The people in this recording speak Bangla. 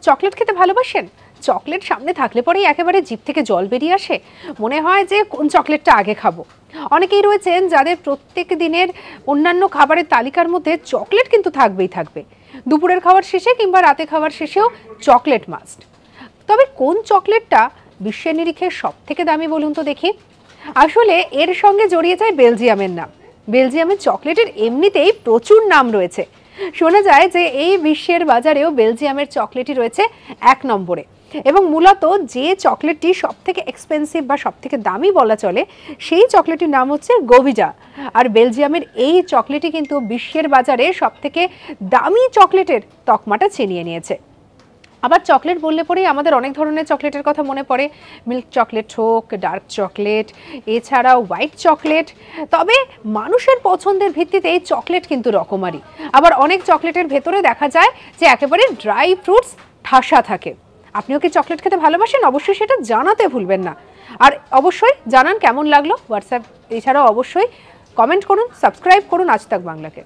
চকলেট খেতে ভালোবাসেন? চকলেট সামনে থাকলে পরেই একেবারে জিভ থেকে জল বেরিয়ে আসে, মনে হয় যে কোন চকলেটটা আগে খাবো। অনেকেই রয়েছেন যাদের প্রত্যেক দিনের অন্যান্য খাবারের তালিকার মধ্যে চকলেট কিন্তু থাকবেই থাকবে। দুপুরের খাবার শেষে কিংবা রাতে খাবার শেষেও চকলেট মাস্ট। তবে কোন চকলেটটা বিশ্বের নিরিখে সব থেকে দামি বলুন তো দেখি? আসলে এর সঙ্গে জড়িয়ে যায় বেলজিয়ামের নাম। বেলজিয়ামের চকলেটের এমনিতেই প্রচুর নাম রয়েছে। শোনা যায় যে এই বিশ্বের বাজারেও বেলজিয়ামের চকলেটই রয়েছে ১ নম্বরে, এবং মূলত যে চকলেটটি সব থেকে এক্সপেন্সিভ বা সব থেকে দামি বলা চলে সেই চকলেটটির নাম হচ্ছে গোভিজা। আর বেলজিয়ামের এই চকলেটই কিন্তু বিশ্বের বাজারে সব থেকে দামি চকলেটের তকমাটা ছিনিয়ে নিয়েছে। আবার চকলেট বললে পরেই আমাদের অনেক ধরনের চকলেটের কথা মনে পড়ে, মিল্ক চকলেট হোক, ডার্ক চকলেট, এছাড়াও হোয়াইট চকলেট। তবে মানুষের পছন্দের ভিত্তিতে এই চকলেট কিন্তু রকমারি। আবার অনেক চকলেটের ভেতরে দেখা যায় যে একেবারে ড্রাই ফ্রুটস ঠাসা থাকে। আপনিও কি চকলেট খেতে ভালোবাসেন? অবশ্যই সেটা জানাতে ভুলবেন না। আর অবশ্যই জানান কেমন লাগলো হোয়াটসঅ্যাপ, এছাড়াও অবশ্যই কমেন্ট করুন, সাবস্ক্রাইব করুন আজ তাক বাংলাকে।